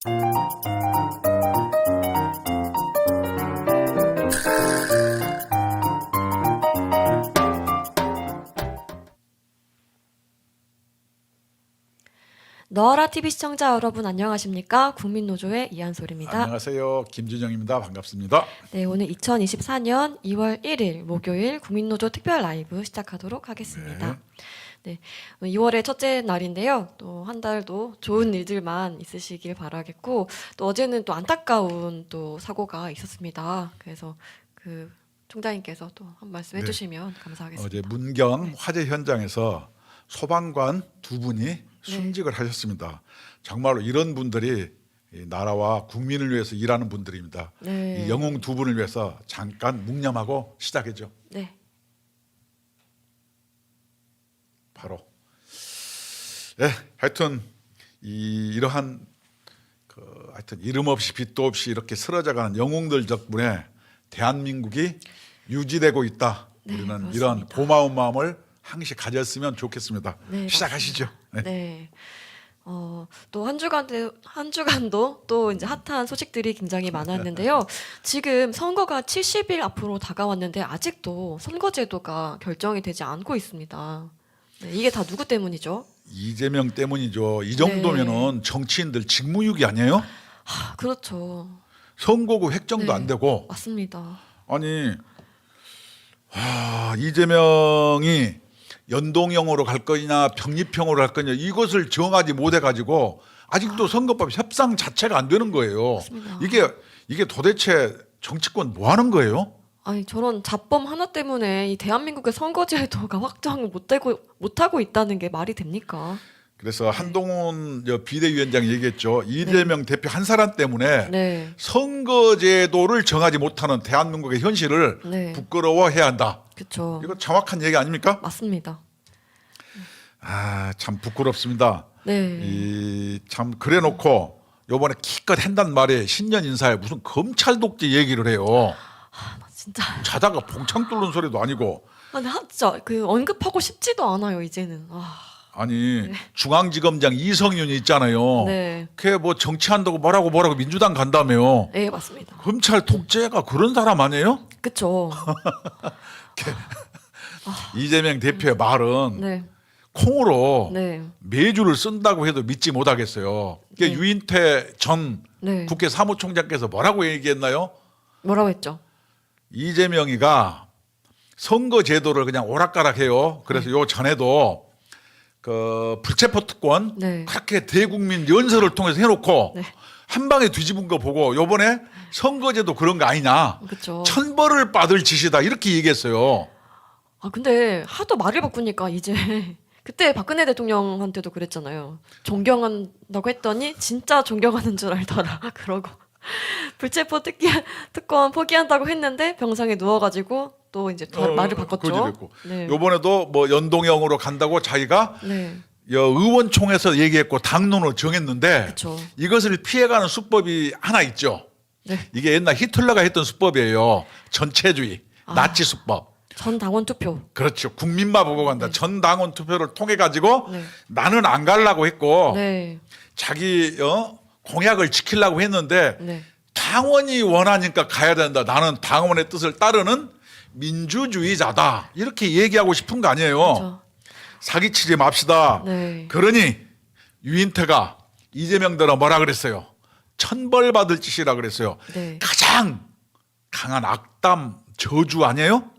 너라 TV 시청자 여러분 안녕하십니까? 국민노조의 이한솔입니다. 안녕하세요. 김준영입니다. 반갑습니다. 네, 오늘 2024년 2월 1일 목요일 국민노조 특별 라이브 시작하도록 하겠습니다. 네, 2월의 첫째 날인데요. 또 한 달도 좋은 일들만 있으시길 바라겠고, 또 어제는 또 안타까운 또 사고가 있었습니다. 그래서 그 총장님께서 또 한 말씀 해주시면 감사하겠습니다. 어제 문경 화재 현장에서 소방관 두 분이 순직을 하셨습니다. 정말로 이런 분들이 이 나라와 국민을 위해서 일하는 분들입니다. 네. 이 영웅 두 분을 위해서 잠깐 묵념하고 시작하죠. 네. 바로 하여튼 이러한 하여튼 이름 없이 빛도 없이 이렇게 쓰러져가는 영웅들 덕분에 대한민국이 유지되고 있다. 네, 우리는 그렇습니다. 이런 고마운 마음을 항시 가졌으면 좋겠습니다. 네, 시작하시죠. 네. 네. 또 한 주간도 또 이제 핫한 소식들이 굉장히 많았는데요. 지금 선거가 70일 앞으로 다가왔는데 아직도 선거제도가 결정이 되지 않고 있습니다. 네, 이게 다 누구 때문이죠? 이재명 때문이죠. 이 정도면은 정치인들 직무유기 아니에요? 그렇죠. 선거구 획정도 네. 안 되고 맞습니다. 아니 이재명이 연동형으로 갈 거냐 병립형으로 갈 거냐 이것을 정하지 못해 가지고 아직도 선거법 협상 자체가 안 되는 거예요. 맞습니다. 이게 도대체 정치권 뭐 하는 거예요? 아니 저런 잡범 하나 때문에 이 대한민국의 선거제도가 확정을 못하고 있다는 게 말이 됩니까? 그래서 한동훈 비대위원장이 얘기했죠. 이재명 대표 한 사람 때문에 네. 선거제도를 정하지 못하는 대한민국의 현실을 네. 부끄러워해야 한다. 그렇죠. 이거 정확한 얘기 아닙니까? 맞습니다. 참 부끄럽습니다. 네. 참 그래놓고 요번에 기껏 한단 말에 신년 인사에 무슨 검찰 독재 얘기를 해요. 나 진짜. 자다가 봉창 뚫는 소리도 아니고. 아니 진짜 그 언급하고 싶지도 않아요 이제는. 아니 중앙지검장 이성윤이 있잖아요. 네. 걔 뭐 정치한다고 뭐라고 민주당 간다며요. 네 맞습니다. 검찰 독재가 그런 사람 아니에요? 그렇죠. 이재명 대표의 말은 네. 콩으로 네. 매주를 쓴다고 해도 믿지 못하겠어요. 그게 네. 유인태 전 네. 국회 사무총장께서 뭐라고 얘기했나요? 뭐라고 했죠? 이재명이가 선거 제도를 그냥 오락가락해요. 그래서 요 전에도 그 불체포 특권 네. 그렇게 대국민 연설을 통해서 해놓고 네. 한 방에 뒤집은 거 보고 요번에 선거제도 그런 거 아니냐. 그렇죠. 천벌을 받을 짓이다 이렇게 얘기했어요. 근데 하도 말을 바꾸니까 이제 그때 박근혜 대통령한테도 그랬잖아요. 존경한다고 했더니 진짜 존경하는 줄 알더라. 그러고 불체포 특권 포기한다고 했는데 병상에 누워가지고 또 이제 말을 바꿨죠. 고집했고. 네. 요번에도 뭐 연동형으로 간다고 자기가 네. 의원총회에서 얘기했고 당론을 정했는데 그쵸. 이것을 피해가는 수법이 하나 있죠. 네. 이게 옛날 히틀러가 했던 수법이에요. 전체주의, 나치 수법. 전 당원 투표. 그렇죠. 국민만 보고 간다. 전 당원 투표를 통해 가지고 네. 나는 안 가려고 했고 네. 자기 공약을 지키려고 했는데 네. 당원이 원하니까 가야 된다. 나는 당원의 뜻을 따르는 민주주의자다. 이렇게 얘기하고 싶은 거 아니에요. 그렇죠. 사기치지 맙시다. 네. 그러니 유인태가 이재명대로 뭐라 그랬어요? 천벌받을 짓이라 그랬어요. 네. 가장 강한 악담 저주 아니에요?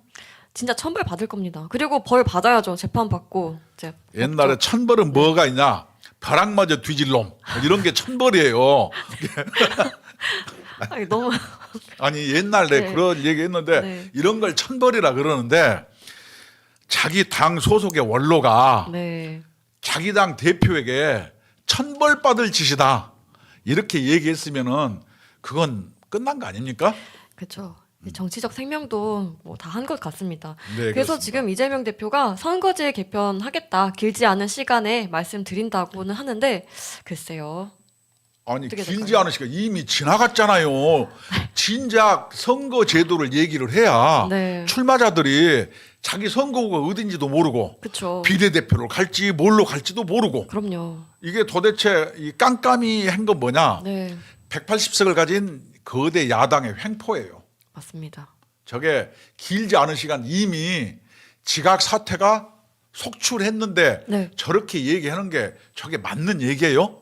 진짜 천벌 받을 겁니다. 그리고 벌 받아야죠. 재판 받고 이제. 옛날에 천벌은 뭐가 있냐? 벼락마저 뒤질 놈 이런 게 천벌이에요. 아니, 너무 아니 옛날에 네. 그런 얘기했는데 네. 이런 걸 천벌이라 그러는데 자기 당 소속의 원로가 네. 자기 당 대표에게 천벌받을 짓이다 이렇게 얘기했으면은 그건 끝난 거 아닙니까? 그렇죠. 정치적 생명도 뭐 다 한 것 같습니다. 네, 그래서 그렇습니다. 지금 이재명 대표가 선거제 개편하겠다. 길지 않은 시간에 말씀드린다고는 하는데 글쎄요. 아니 어떻게 길지 될까요? 않은 시간 이미 지나갔잖아요. 진작 선거 제도를 얘기를 해야 네. 출마자들이 자기 선거구가 어딘지도 모르고 그렇죠. 비례대표로 갈지 뭘로 갈지도 모르고 그럼요. 이게 도대체 이 깜깜이 한 건 뭐냐? 네. 180석을 가진 거대 야당의 횡포예요. 맞습니다. 저게 길지 않은 시간 이미 지각 사퇴가 속출했는데 네. 저렇게 얘기하는 게 저게 맞는 얘기예요?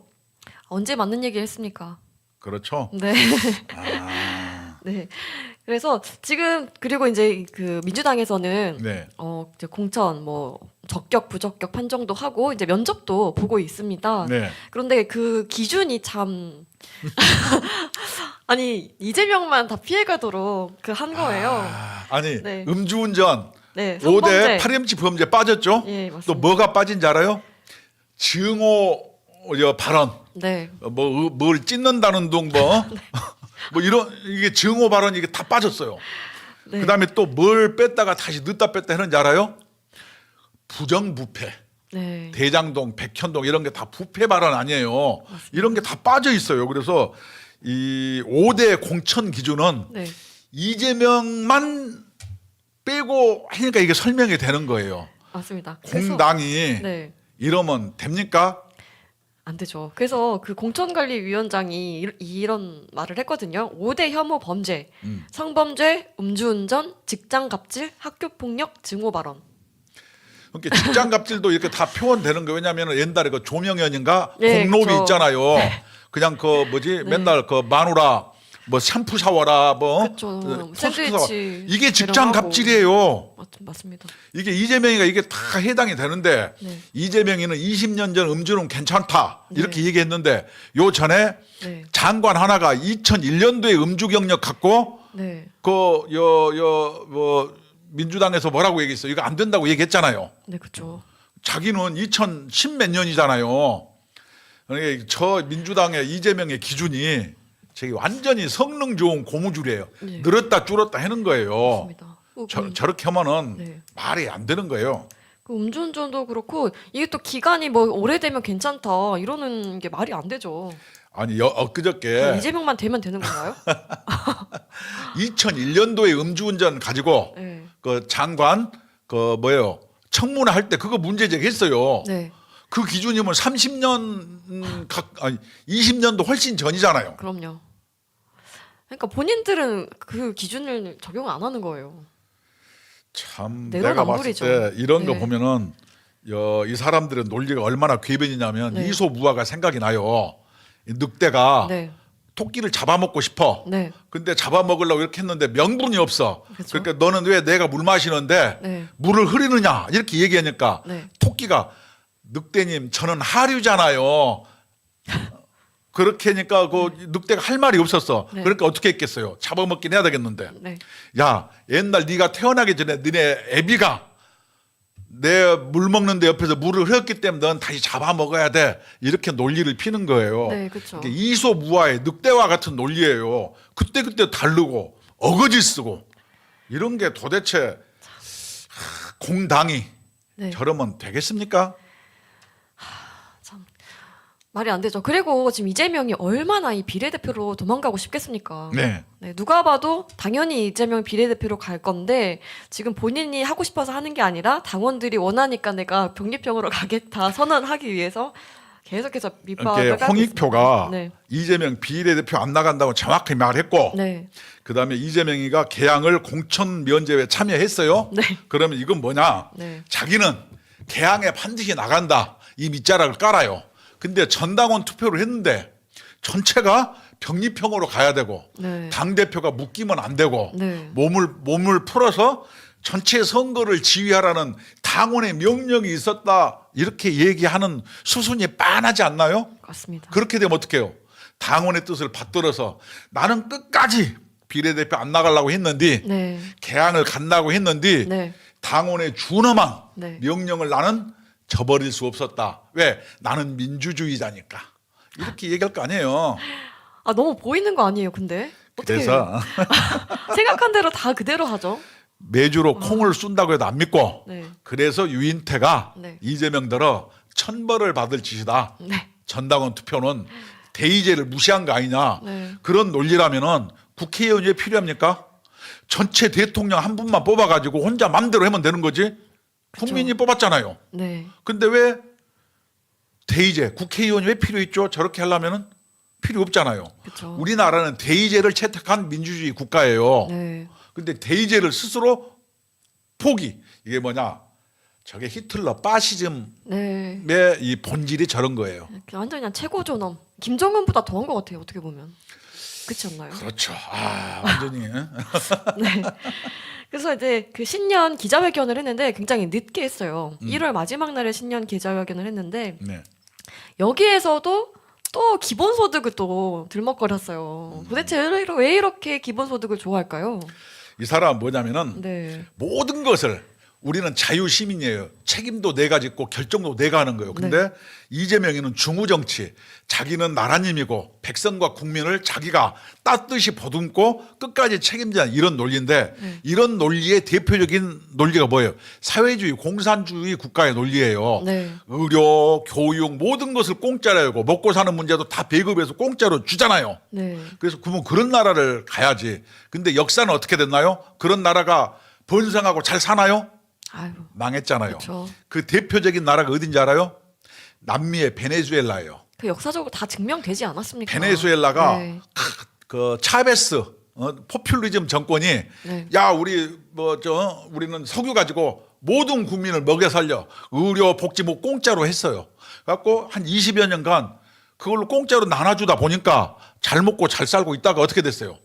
언제 맞는 얘기를 했습니까? 그렇죠. 네. 아, 네. 그래서 지금 그리고 이제 그 민주당에서는 네. 이제 공천 뭐 적격 부적격 판정도 하고 이제 면접도 보고 있습니다. 네. 그런데 그 기준이 참 아니 이재명만 다 피해가도록 그 한 거예요. 아니 네. 음주운전 네. 5대 성범죄. 8MG 범죄 빠졌죠? 예, 맞습니다. 또 뭐가 빠진지 알아요? 증오 발언, 네. 뭘 찢는다는 둥 뭐 이런 이게 증오 발언 이게 다 빠졌어요. 네. 그다음에 또 뭘 뺐다가 다시 넣다 뺐다 하는지 알아요? 부정부패, 네. 대장동, 백현동 이런 게 다 부패 발언 아니에요. 이런 게 다 빠져 있어요. 그래서 이 5대 공천 기준은 네. 이재명만 빼고 하니까 이게 설명이 되는 거예요. 맞습니다. 그래서 공당이 네. 이러면 됩니까? 안 되죠. 그래서 그 공천관리위원장이 이런 말을 했거든요. 5대 혐오 범죄, 성범죄, 음주운전, 직장갑질, 학교폭력, 증오 발언. 그러니까 직장 갑질도 이렇게 다 표현되는 거예요. 왜냐하면 옛날에 그 조명현인가 네, 공로비 그쵸. 있잖아요. 그냥 그 뭐지 맨날 그 마누라 뭐 샴푸 샤워라 뭐 그쵸. 토스트 샤워. 샌드위치 이게 직장 대령하고. 갑질이에요. 맞습니다. 이게 이재명이가 이게 다 해당이 되는데 네. 이재명이는 20년 전 음주는 괜찮다 이렇게 네. 얘기했는데 요 전에 네. 장관 하나가 2001년도에 음주 경력 갖고 네. 뭐 민주당에서 뭐라고 얘기했어요? 이거 안 된다고 얘기했잖아요. 네, 그렇죠. 자기는 2010 몇 년이잖아요. 그러니까 저 민주당의 이재명의 기준이 저기 완전히 성능 좋은 고무줄이에요. 네. 늘었다 줄었다 하는 거예요. 맞습니다. 저렇게 하면은 네. 말이 안 되는 거예요. 그 음주운전도 그렇고 이게 또 기간이 뭐 오래되면 괜찮다 이러는 게 말이 안 되죠. 아니 엊그저께 이재명만 되면 되는 건가요? 2001년도에 음주운전 가지고 네. 그 장관 그 뭐예요 청문회 할 때 그거 문제 제기했어요. 네. 그 기준이면 30년 아니 20년도 훨씬 전이잖아요. 그럼요. 그러니까 본인들은 그 기준을 적용 안 하는 거예요. 참 내로남불이죠. 내가 봤을 때 이런 거 네. 보면은 이 사람들의 논리가 얼마나 궤변이냐면 네. 이소무화가 생각이 나요. 이 늑대가 네. 토끼를 잡아먹고 싶어. 네. 근데 잡아먹으려고 이렇게 했는데 명분이 없어. 그쵸. 그러니까 너는 왜 내가 물 마시는데 네. 물을 흐리느냐 이렇게 얘기하니까 네. 토끼가 늑대님 저는 하류잖아요. 그렇게 하니까 그 늑대가 할 말이 없었어. 네. 그러니까 어떻게 했겠어요. 잡아먹긴 해야 되겠는데. 네. 야 옛날 네가 태어나기 전에 너네 애비가 내 물 먹는데 옆에서 물을 흘렸기 때문에 넌 다시 잡아먹어야 돼. 이렇게 논리를 피는 거예요. 네, 그렇죠. 이소무화의 늑대와 같은 논리예요. 그때그때 다르고 어거지 쓰고 이런 게 도대체 공당이 네. 저러면 되겠습니까? 참 말이 안 되죠. 그리고 지금 이재명이 얼마나 이 비례대표로 도망가고 싶겠습니까? 네. 네, 누가 봐도 당연히 이재명 비례대표로 갈 건데 지금 본인이 하고 싶어서 하는 게 아니라 당원들이 원하니까 내가 병립형으로 가겠다 선언하기 위해서 계속해서 밑밥을 이렇게 깔고 홍익표가 있습니다. 네. 이재명 비례대표 안 나간다고 정확히 말했고 네. 그다음에 이재명이가 개항을 공천 면제에 참여했어요. 네. 그러면 이건 뭐냐? 네. 자기는 개항에 반드시 나간다. 이 밑자락을 깔아요. 근데 전당원 투표를 했는데 전체가 병립형으로 가야 되고 네. 당대표가 묶이면 안 되고 네. 몸을 풀어서 전체 선거를 지휘하라는 당원의 명령이 있었다. 이렇게 얘기하는 수순이 빤하지 않나요? 맞습니다. 그렇게 되면 어떡해요? 당원의 뜻을 받들어서 나는 끝까지 비례대표 안 나가려고 했는데 네. 개항을 간다고 했는데 네. 당원의 준엄한 네. 명령을 나는 저버릴 수 없었다. 왜? 나는 민주주의자니까. 이렇게 얘기할 거 아니에요. 아 너무 보이는 거 아니에요, 근데? 어떻게 그래서 생각한 대로 다 그대로 하죠. 매주로 콩을 쏜다고 해도 안 믿고 네. 그래서 유인태가 네. 이재명들어 천벌을 받을 짓이다. 네. 전당원 투표는 대의제를 무시한 거 아니냐. 네. 그런 논리라면은 국회의원이 왜 필요합니까? 전체 대통령 한 분만 뽑아가지고 혼자 맘대로 하면 되는 거지. 국민이 뽑았잖아요. 네. 근데 왜 대의제, 국회의원이 왜 필요했죠? 저렇게 하려면은 필요 없잖아요. 그쵸. 우리나라는 대의제를 채택한 민주주의 국가예요. 네. 근데 대의제를 스스로 포기. 이게 뭐냐? 저게 히틀러 파시즘의 네. 이 본질이 저런 거예요. 완전히 그냥 최고 존엄. 김정은보다 더한 것 같아요. 어떻게 보면. 그렇지 않나요? 그렇죠. 완전히. 네. 그래서 이제 그 신년 기자회견을 했는데 굉장히 늦게 했어요. 1월 마지막 날에 신년 기자회견을 했는데 네. 여기에서도 또 기본소득을 또 들먹거렸어요. 도대체 왜 이렇게 기본소득을 좋아할까요? 이 사람은 뭐냐면은 네. 모든 것을 우리는 자유시민이에요. 책임도 내가 짓고 결정도 내가 하는 거예요. 근데 이재명이는 중우정치, 자기는 나라님이고 백성과 국민을 자기가 땄듯이 보듬고 끝까지 책임지는 이런 논리인데 이런 논리의 대표적인 논리가 뭐예요? 사회주의, 공산주의 국가의 논리예요. 네. 의료, 교육 모든 것을 공짜로 하고 먹고 사는 문제도 다 배급해서 공짜로 주잖아요. 네. 그래서 그러면 그런 나라를 가야지. 근데 역사는 어떻게 됐나요? 그런 나라가 번성하고 잘 사나요? 아유. 망했잖아요. 그쵸. 그 대표적인 나라가 어딘지 알아요? 남미의 베네수엘라예요. 그 역사적으로 다 증명되지 않았습니까? 베네수엘라가 네. 그 차베스 포퓰리즘 정권이 네. 야 우리 우리는 석유 가지고 모든 국민을 먹여 살려 의료 복지 뭐 공짜로 했어요. 갖고 한 20여 년간 그걸로 공짜로 나눠주다 보니까 잘 먹고 잘 살고 있다가 어떻게 됐어요?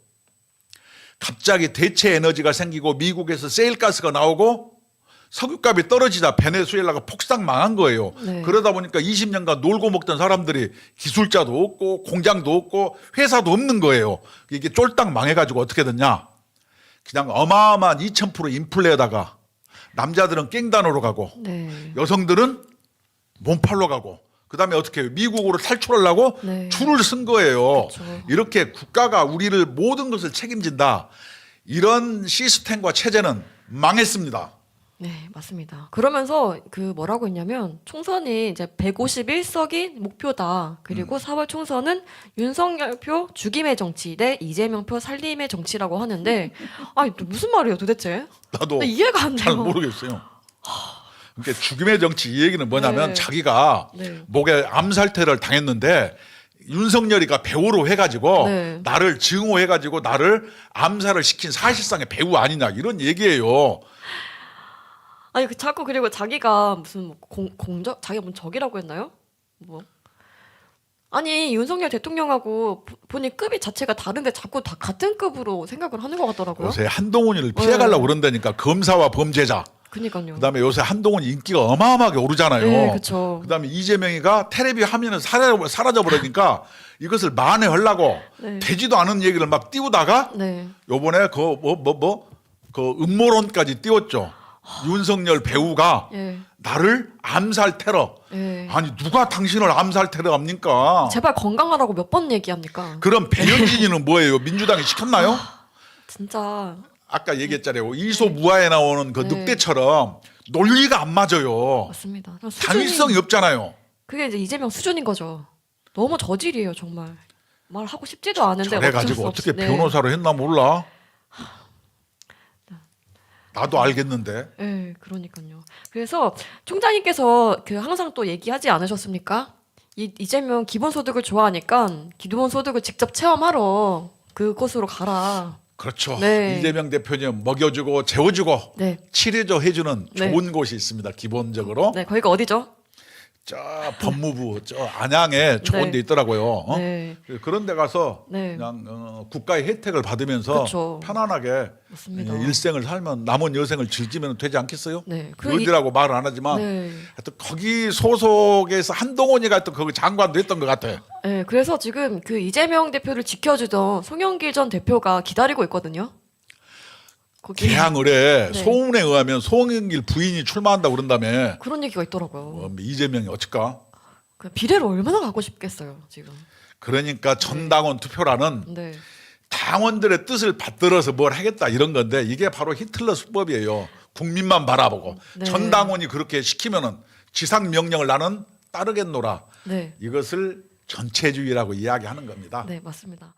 갑자기 대체 에너지가 생기고 미국에서 세일가스가 나오고 석유값이 떨어지자 베네수엘라가 폭삭 망한 거예요. 네. 그러다 보니까 20년간 놀고 먹던 사람들이 기술자도 없고 공장도 없고 회사도 없는 거예요. 이게 쫄딱 망해가지고 어떻게 됐냐. 그냥 어마어마한 2000% 인플레에다가 남자들은 깽단으로 가고 네. 여성들은 몸팔로 가고 그다음에 어떻게 해요? 미국으로 탈출하려고 네. 줄을 쓴 거예요. 그렇죠. 이렇게 국가가 우리를 모든 것을 책임진다. 이런 시스템과 체제는 망했습니다. 네, 맞습니다. 그러면서 그 뭐라고 했냐면 총선이 이제 151석이 목표다. 그리고 4월 총선은 윤석열표 죽임의 정치 대 이재명표 살림의 정치라고 하는데 아니 또 무슨 말이에요, 도대체? 나도 나 이해가 안 잘 돼요. 모르겠어요. 그러니까 죽임의 정치 이 얘기는 뭐냐면 네. 자기가 네. 목에 암살태를 당했는데 윤석열이가 배우로 해가지고 네. 나를 증오해가지고 나를 암살을 시킨 사실상의 배우 아니냐 이런 얘기예요. 아니 그 자꾸 그리고 자기가 무슨 뭐 공적 자기가 뭔 적이라고 했나요? 뭐 아니 윤석열 대통령하고 본인 급이 자체가 다른데 자꾸 다 같은 급으로 생각을 하는 것 같더라고요. 요새 한동훈이를 피해가려고 그런다니까 검사와 범죄자. 그니까요. 그다음에 요새 한동훈이 인기가 어마어마하게 오르잖아요. 네, 그렇죠. 그다음에 이재명이가 텔레비 화면에 사라져 버리니까 이것을 만회하려고 네. 되지도 않은 얘기를 막 띄우다가 네. 요번에 그 음모론까지 띄웠죠. 윤석열 배우가 예. 나를 암살 테러. 예. 아니 누가 당신을 암살 테러 합니까? 제발 건강하라고 몇 번 얘기합니까? 그럼 배현진이는 뭐예요? 민주당이 시켰나요? 진짜 아까 얘기했잖아요. 이소무하에 나오는 그 네. 늑대처럼 논리가 안 맞아요. 맞습니다. 당위성이 없잖아요. 그게 이제 이재명 수준인 거죠. 너무 저질이에요, 정말. 말하고 싶지도 않은데 그래가지고 어쩔 수 어떻게 없이. 네. 변호사로 했나 몰라. 나도 알겠는데. 네, 그러니까요. 그래서 총장님께서 그 항상 또 얘기하지 않으셨습니까? 이재명 기본소득을 좋아하니까 기본소득을 직접 체험하러 그곳으로 가라. 그렇죠. 네. 이재명 대표님 먹여주고 재워주고 네, 치료조 해주는 네. 좋은 곳이 있습니다. 기본적으로 네, 거기가 어디죠? 저 법무부 저 안양에 좋은 네. 데 있더라고요. 네, 그런 데 가서 네. 그냥 국가의 혜택을 받으면서 그쵸. 편안하게 맞습니다. 일생을 살면 남은 여생을 즐기면 되지 않겠어요? 네, 어디라고 말은 안 하지만 네. 하여튼 거기 소속에서 한동훈이가 또 거기 장관도 했던 것 같아. 네, 그래서 지금 그 이재명 대표를 지켜주던 송영길 전 대표가 기다리고 있거든요. 거기 개항 의뢰 네. 소문에 의하면 송영길 부인이 출마한다고 그런다며 그런 얘기가 있더라고요. 이재명이 어쩔까? 그 비례를 얼마나 가고 싶겠어요, 지금. 그러니까 전당원 투표라는 네, 당원들의 뜻을 받들어서 뭘 하겠다 이런 건데 이게 바로 히틀러 수법이에요. 국민만 바라보고 네. 전당원이 그렇게 시키면은 지상 명령을 나는 따르겠노라. 네, 이것을 전체주의라고 이야기하는 겁니다. 네, 맞습니다.